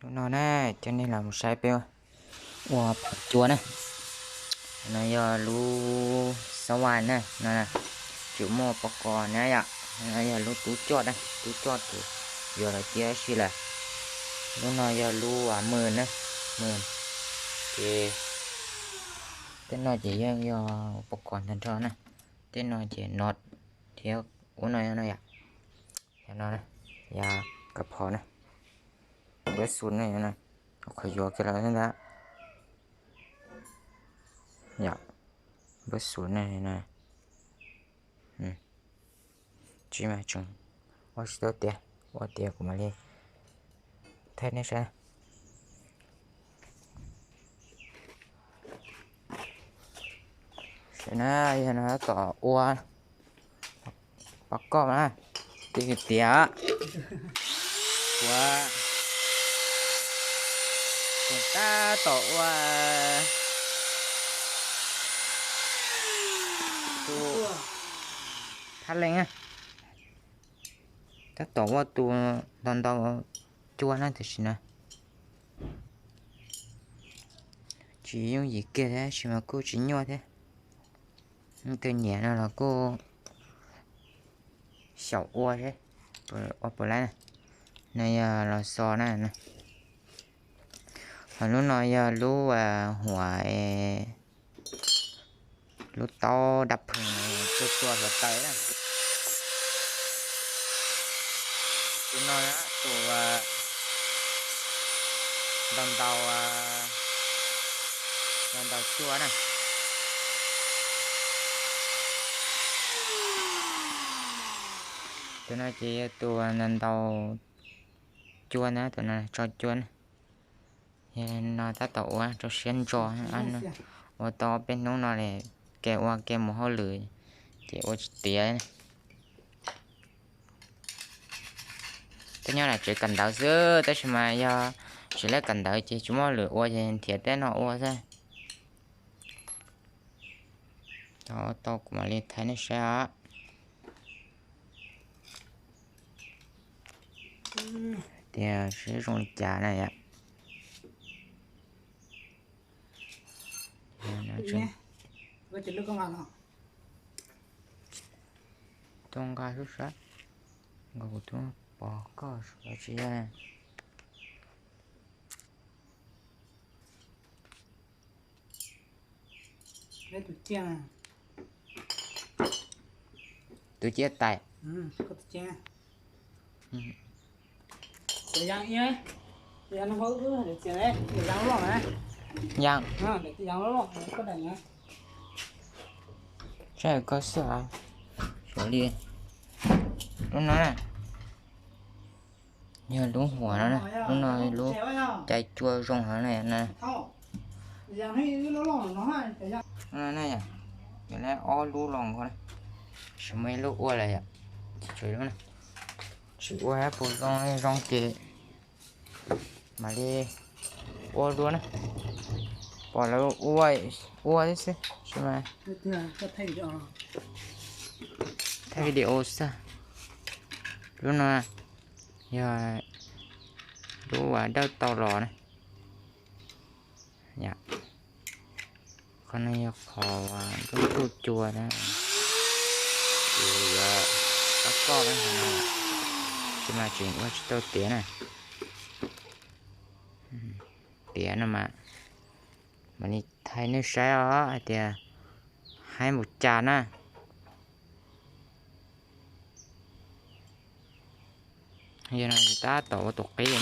nó nè cho nên là một sai beo wow chua nè nó giờ lu sáu hoàn nè nó nè chịu mua bọc cò nè ạ nó giờ lu tú chót đây tú chót thì giờ là chia xí là nó giờ lu mười nè mười thì tên nó chỉ do bọc cò thành cho nè tên nó chỉ nọt theo của nó ạ nó nè và cặp họ nè bé xuống này nè khỏi vô cái đó nữa dạ bé xuống này nè chỉ mà chừng quá tiền của mình đi thấy nó sẽ nó có ua bắt con mà tí tía quá chúng ta tổ thắt lên á ta tổ tu đòn đầu chua nó thì xin nè chỉ dùng gì kia thế chỉ mà cô chỉ nhau thế từ nhẹ nó là cô sầu ua thế bữa lại này là sò này nè hồi lúc nói lú hoài lú to đập chua vào tới nè tụi nó á tụi đòn tàu chua nè tụi nó chỉ tụi đòn tàu chua nè tụi nó cho chua nè nó ta tổ cho xuyên cho ăn và to bên nó này kẹo một hơi lười chỉ ô tía này tất nhiên là chỉ cần đào dưa tất mà do chỉ lấy cần đào chỉ chúng nó lười ô thì thiệt thế nó ô ra đó to của mà lên thấy nó sẽ thì sẽ dùng chả này ạ có chỉ lúc công ăn không? Trong cái rút sát, ngồi xuống bỏ có số chỉ này. Lấy tụi chia này. Tụi chia tay. Có tụi chia. Tụi giang nhé. Tụi giang nó có cứ để chia đấy, tụi giang nó này. Giang. Để tụi giang nó có đẩy nhá. Trời có sợ số đi lúc nó nè như lú hỏa nó nè lúc nó lú trái chua rong hả này nè nó này à cái này o lú lòng thôi chỉ mấy lú ua này à chỉ đó nè chỉ ua hết bộ rong kì mà đi ua luôn nè bỏ là ua đấy chứ mà thay video sao lúc nào giờ lúc đâu tàu lò này dạ con này khó cái tu chùa đó rồi các con đấy chứ mà chuyện qua tôi tía này tía nó mà đi thay nó sai đó thì hai một trà nè giờ này người ta tổ tục cái gì